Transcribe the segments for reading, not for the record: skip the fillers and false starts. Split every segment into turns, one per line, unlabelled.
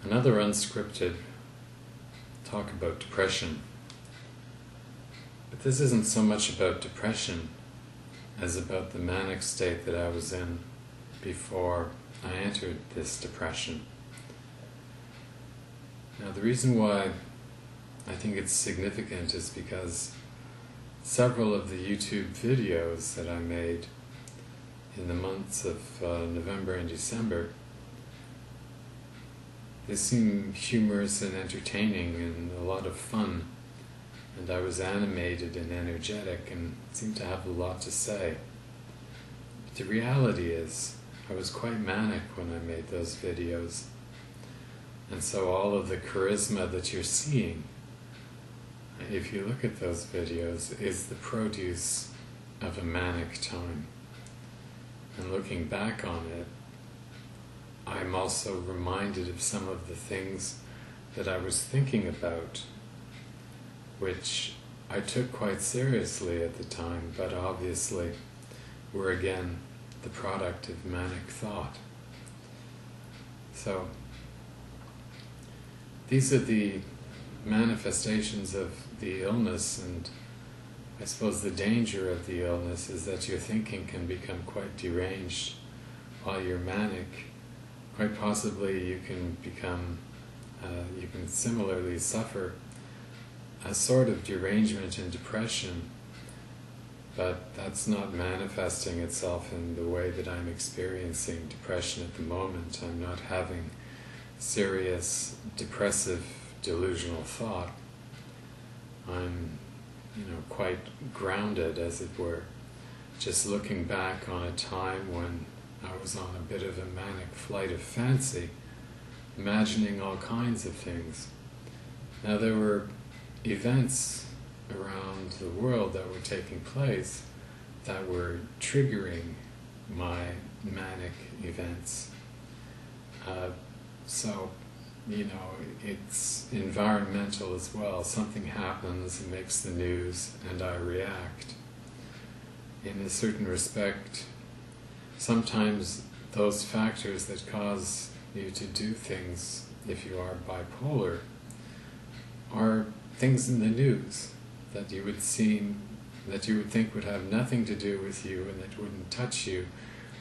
Another unscripted talk about depression. But this isn't so much about depression as about the manic state that I was in before I entered this depression. Now, the reason why I think it's significant is because several of the YouTube videos that I made in the months of November and December, they seem humorous and entertaining and a lot of fun, and I was animated and energetic and seemed to have a lot to say. But the reality is, I was quite manic when I made those videos, and so all of the charisma that you're seeing, if you look at those videos, is the produce of a manic time. And looking back on it, I'm also reminded of some of the things that I was thinking about, which I took quite seriously at the time, but obviously were again the product of manic thought. So these are the manifestations of the illness, and I suppose the danger of the illness is that your thinking can become quite deranged while you're manic. Quite possibly you can become, you can similarly suffer a sort of derangement and depression, but that's not manifesting itself in the way that I'm experiencing depression at the moment. I'm not having serious depressive delusional thought. I'm, quite grounded, as it were, just looking back on a time when I was on a bit of a manic flight of fancy, imagining all kinds of things. Now, there were events around the world that were taking place that were triggering my manic events. So, it's environmental as well. Something happens, it makes the news, and I react. In a certain respect, sometimes those factors that cause you to do things, if you are bipolar, are things in the news that you would think would have nothing to do with you and that wouldn't touch you,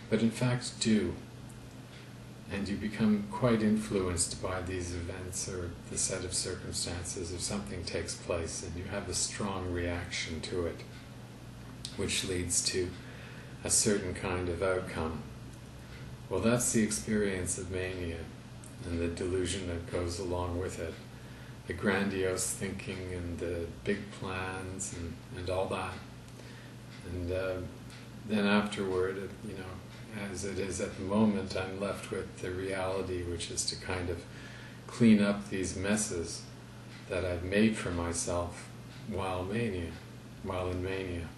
but in fact do. And you become quite influenced by these events or the set of circumstances, or something takes place and you have a strong reaction to it, which leads to a certain kind of outcome. Well, that's the experience of mania and the delusion that goes along with it. The grandiose thinking and the big plans and all that. And then afterward, as it is at the moment, I'm left with the reality, which is to kind of clean up these messes that I've made for myself while in mania.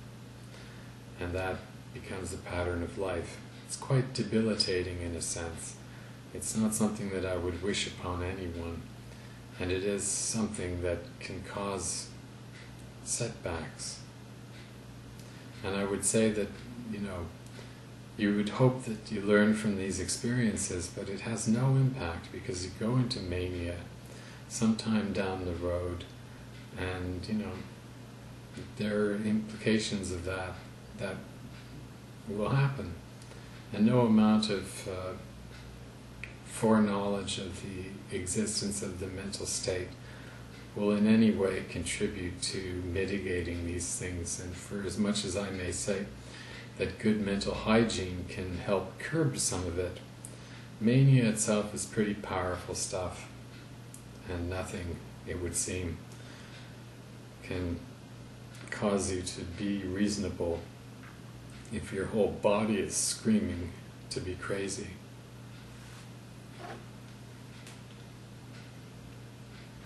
And that becomes a pattern of life. It's quite debilitating in a sense. It's not something that I would wish upon anyone, and it is something that can cause setbacks. And I would say that, you would hope that you learn from these experiences, but it has no impact because you go into mania sometime down the road, and there are implications of that will happen, and no amount of foreknowledge of the existence of the mental state will in any way contribute to mitigating these things. And for as much as I may say that good mental hygiene can help curb some of it, mania itself is pretty powerful stuff, and nothing, it would seem, can cause you to be reasonable if your whole body is screaming to be crazy.